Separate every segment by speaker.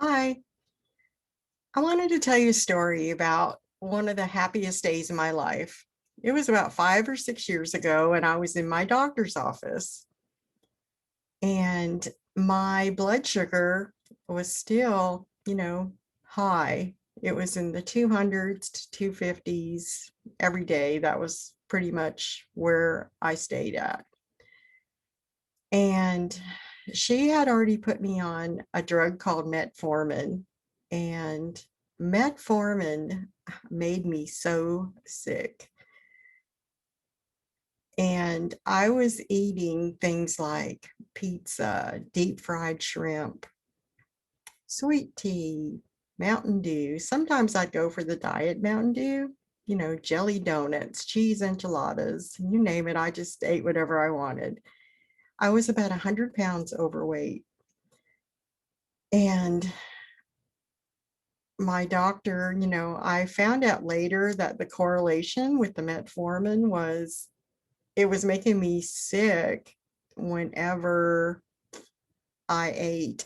Speaker 1: Hi, I wanted to tell you a story about one of the happiest days of my life. It was about 5 or 6 years ago, and I was in my doctor's office, and my blood sugar was still, high. It was in the 200s to 250s every day. That was pretty much where I stayed at. And she had already put me on a drug called metformin, and metformin made me so sick. And I was eating things like pizza, deep fried shrimp, sweet tea, Mountain Dew. Sometimes I'd go for the diet Mountain Dew, jelly donuts, cheese enchiladas, you name it. I just ate whatever I wanted. I was about 100 pounds overweight. And my doctor, I found out later that the correlation with the metformin was it was making me sick whenever I ate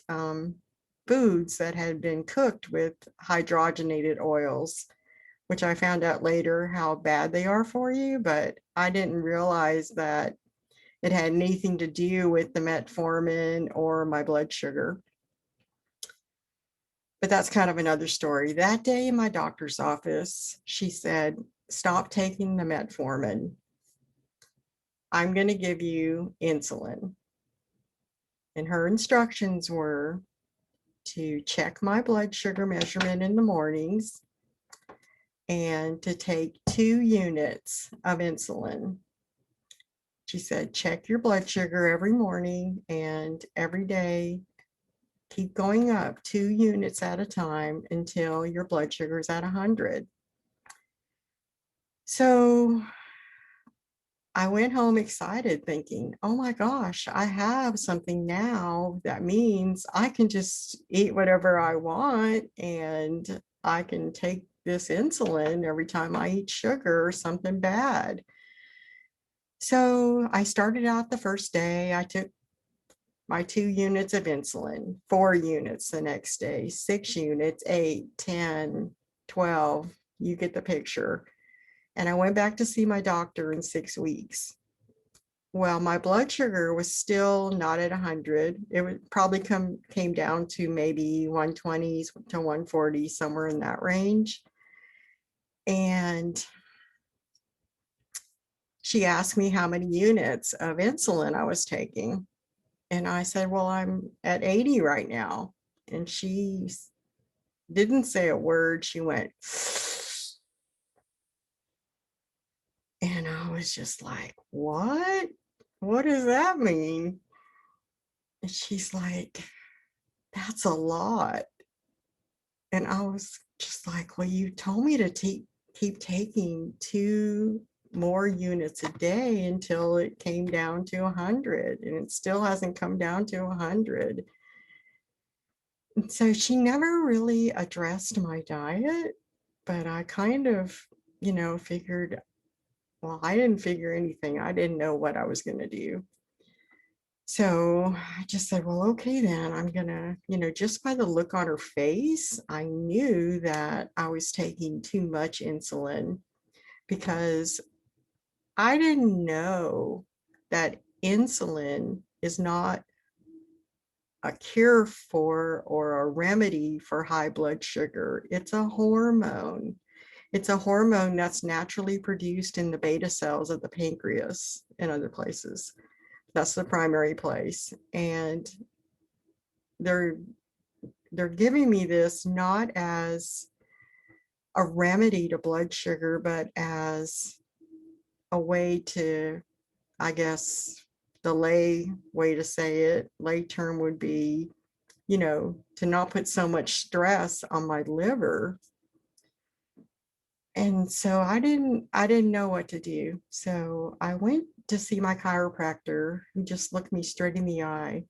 Speaker 1: foods that had been cooked with hydrogenated oils, which I found out later how bad they are for you, but I didn't realize that it had anything to do with the metformin or my blood sugar. But that's kind of another story. That day in my doctor's office, she said, "Stop taking the metformin. I'm going to give you insulin." And her instructions were to check my blood sugar measurement in the mornings and to take 2 units of insulin. She said, check your blood sugar every morning and every day. Keep going up 2 units at a time until your blood sugar is at 100. So I went home excited thinking, oh my gosh, I have something now that means I can just eat whatever I want and I can take this insulin every time I eat sugar or something bad. So I started out the first day. I took my 2 units of insulin, 4 units the next day, 6 units, 8, 10, 12. You get the picture. And I went back to see my doctor in 6 weeks. Well, my blood sugar was still not at 100. It would probably came down to maybe 120s to 140, somewhere in that range. And she asked me how many units of insulin I was taking. And I said, well, I'm at 80 right now. And she didn't say a word. She went, and I was just like, what? What does that mean? And she's like, that's a lot. And I was just like, well, you told me to keep taking 2 more units a day until it came down to 100, and it still hasn't come down to 100. And so she never really addressed my diet, but I kind of, figured, well, I didn't figure anything. I didn't know what I was going to do. So I just said, well, okay, then I'm going to, just by the look on her face, I knew that I was taking too much insulin because I didn't know that insulin is not a cure for or a remedy for high blood sugar. It's a hormone. It's a hormone that's naturally produced in the beta cells of the pancreas and other places. That's the primary place. And they're they're giving me this not as a remedy to blood sugar, but as a way to, I guess, the lay way to say it, lay term would be, to not put so much stress on my liver. And so I didn't know what to do. So I went to see my chiropractor, who just looked me straight in the eye.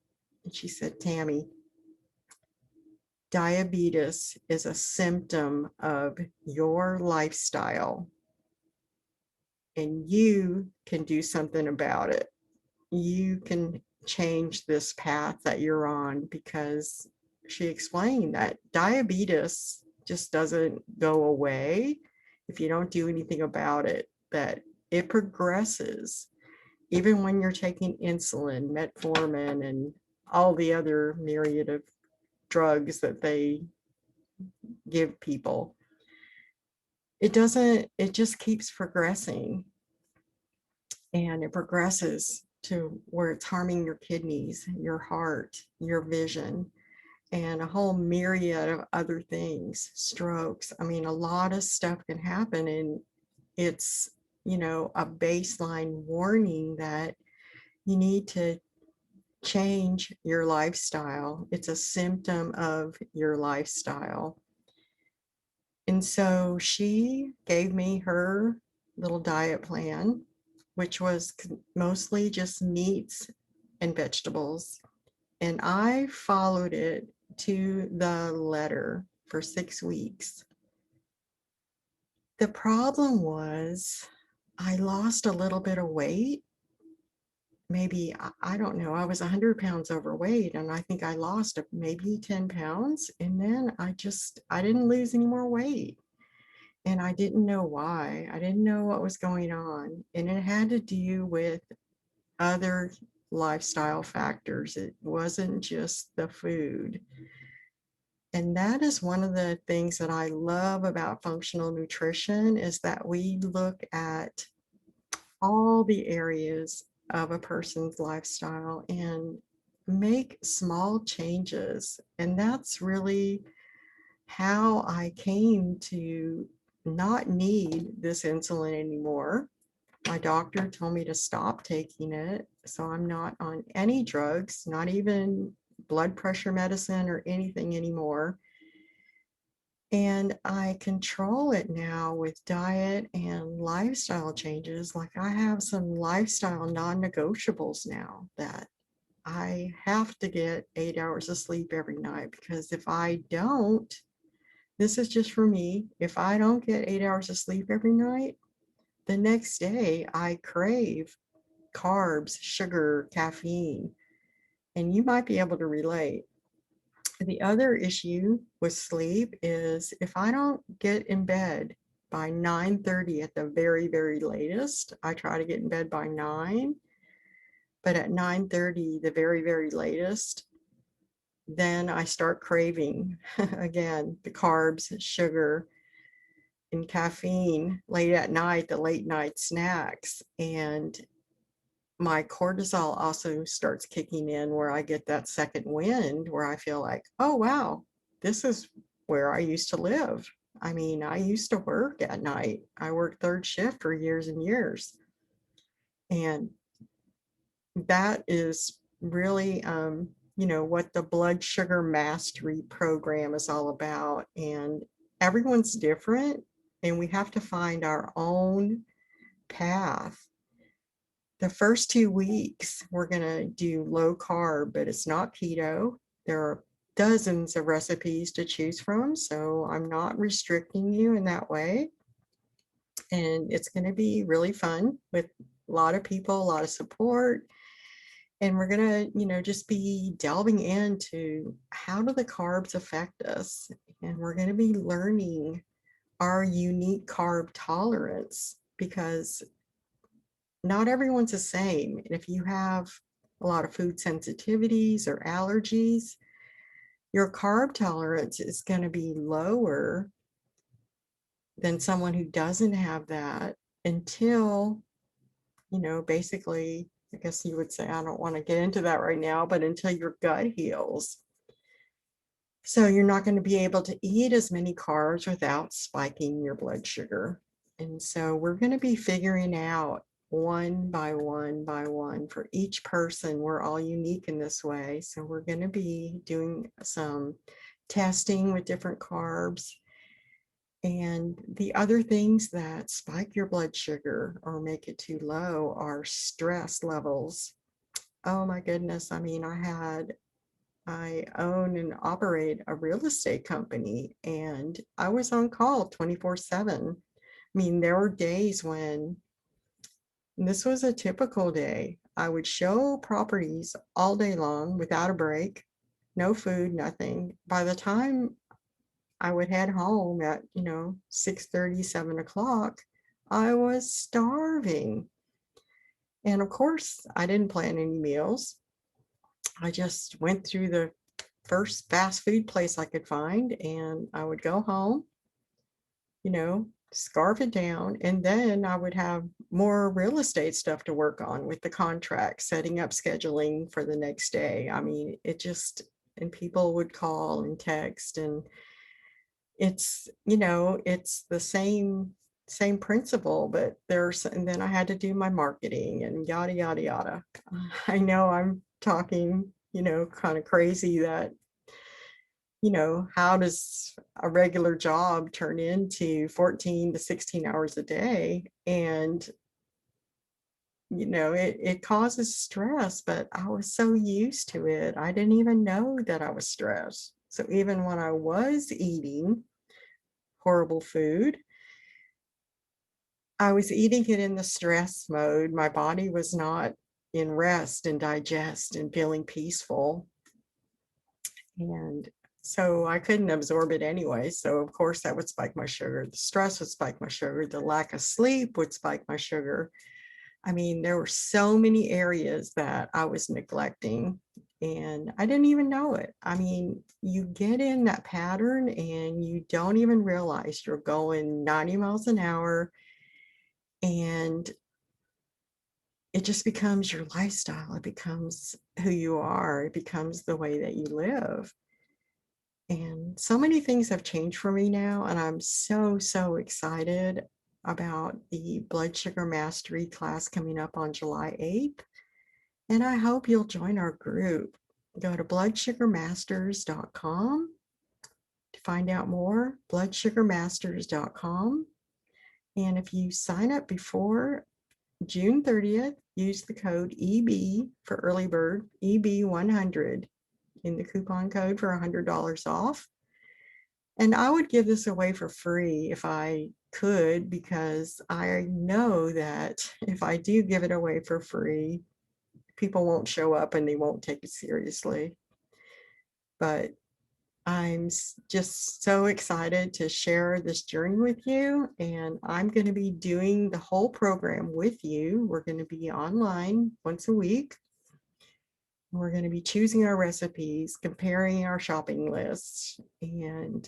Speaker 1: And she said, Tami, diabetes is a symptom of your lifestyle, and you can do something about it. You can change this path that you're on because she explained that diabetes just doesn't go away if you don't do anything about it, that it progresses even when you're taking insulin, metformin, and all the other myriad of drugs that they give people. It doesn't, it just keeps progressing, and it progresses to where it's harming your kidneys, your heart, your vision, and a whole myriad of other things, strokes. I mean, a lot of stuff can happen, and it's, a baseline warning that you need to change your lifestyle. It's a symptom of your lifestyle. And so she gave me her little diet plan, which was mostly just meats and vegetables. And I followed it to the letter for 6 weeks. The problem was I lost a little bit of weight. Maybe, I don't know, I was 100 pounds overweight, and I think I lost maybe 10 pounds. And then I didn't lose any more weight. And I didn't know why. I didn't know what was going on. And it had to do with other lifestyle factors. It wasn't just the food. And that is one of the things that I love about functional nutrition, is that we look at all the areas of a person's lifestyle and make small changes. And that's really how I came to not need this insulin anymore. My doctor told me to stop taking it, so I'm not on any drugs, not even blood pressure medicine or anything anymore. And I control it now with diet and lifestyle changes. Like, I have some lifestyle non-negotiables now, that I have to get 8 hours of sleep every night, because if I don't, this is just for me, if I don't get 8 hours of sleep every night, the next day I crave carbs, sugar, caffeine, and you might be able to relate. The other issue with sleep is if I don't get in bed by 9:30 at the very, very latest, I try to get in bed by 9, but at 9:30, the very, very latest, then I start craving again the carbs, sugar, and caffeine late at night, the late night snacks. And my cortisol also starts kicking in, where I get that second wind, where I feel like, oh, wow, this is where I used to live. I mean, I used to work at night. I worked third shift for years and years. And that is really, what the blood sugar mastery program is all about. And everyone's different, and we have to find our own path. The first 2 weeks, we're going to do low carb, but it's not keto. There are dozens of recipes to choose from, so I'm not restricting you in that way. And it's going to be really fun with a lot of people, a lot of support. And we're going to, just be delving into how do the carbs affect us. And we're going to be learning our unique carb tolerance, because not everyone's the same. And if you have a lot of food sensitivities or allergies, your carb tolerance is going to be lower than someone who doesn't have that, until, basically, I guess you would say, I don't want to get into that right now, but until your gut heals. So you're not going to be able to eat as many carbs without spiking your blood sugar. And so we're going to be figuring out one by one for each person. We're all unique in this way. So we're going to be doing some testing with different carbs. And the other things that spike your blood sugar or make it too low are stress levels. Oh my goodness. I mean, I own and operate a real estate company, and I was on call 24/7. I mean, there were days when, and this was a typical day, I would show properties all day long without a break. no food, nothing. By the time I would head home at, 6:30, 7 o'clock, I was starving. And of course, I didn't plan any meals. I just went through the first fast food place I could find, and I would go home, scarf it down, and then I would have more real estate stuff to work on with the contract, setting up scheduling for the next day. I mean, and people would call and text, and it's the same principle, but and then I had to do my marketing and yada, yada, yada. I know I'm talking, kind of crazy that, how does a regular job turn into 14 to 16 hours a day? And, it causes stress, but I was so used to it. I didn't even know that I was stressed. So even when I was eating horrible food, I was eating it in the stress mode. My body was not in rest and digest and feeling peaceful. And so I couldn't absorb it anyway. So of course that would spike my sugar. The stress would spike my sugar. The lack of sleep would spike my sugar. I mean, there were so many areas that I was neglecting and I didn't even know it. I mean, you get in that pattern and you don't even realize you're going 90 miles an hour, and it just becomes your lifestyle. It becomes who you are. It becomes the way that you live. And so many things have changed for me now, and I'm so, so excited about the blood sugar mastery class coming up on July 8th. And I hope you'll join our group. Go to bloodsugarmasters.com to find out more, bloodsugarmasters.com. And if you sign up before June 30th, use the code EB for early bird, EB100 in the coupon code for $100 off. And I would give this away for free if I could, because I know that if I do give it away for free, people won't show up and they won't take it seriously. But I'm just so excited to share this journey with you, and I'm going to be doing the whole program with you. We're going to be online once a week. We're going to be choosing our recipes, comparing our shopping lists, and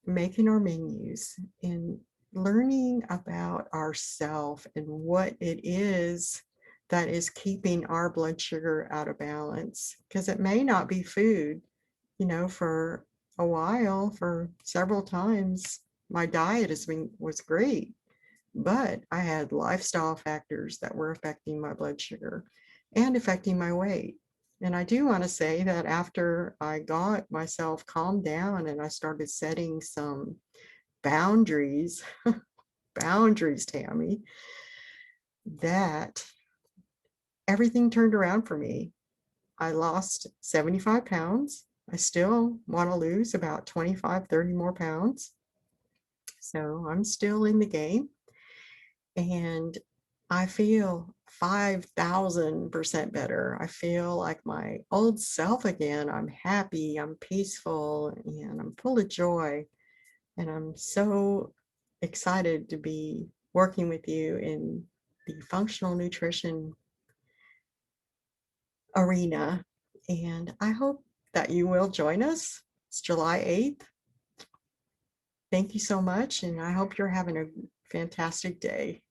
Speaker 1: making our menus, and learning about ourselves and what it is that is keeping our blood sugar out of balance. Because it may not be food. For a while, for several times, my diet was great, but I had lifestyle factors that were affecting my blood sugar and affecting my weight. And I do want to say that after I got myself calmed down and I started setting some boundaries, boundaries, Tami, that everything turned around for me. I lost 75 pounds. I still want to lose about 25, 30 more pounds. So I'm still in the game, and I feel 5,000% better. I feel like my old self again. I'm happy, I'm peaceful, and I'm full of joy. And I'm so excited to be working with you in the functional nutrition arena. And I hope that you will join us. It's July 8th. Thank you so much, and I hope you're having a fantastic day.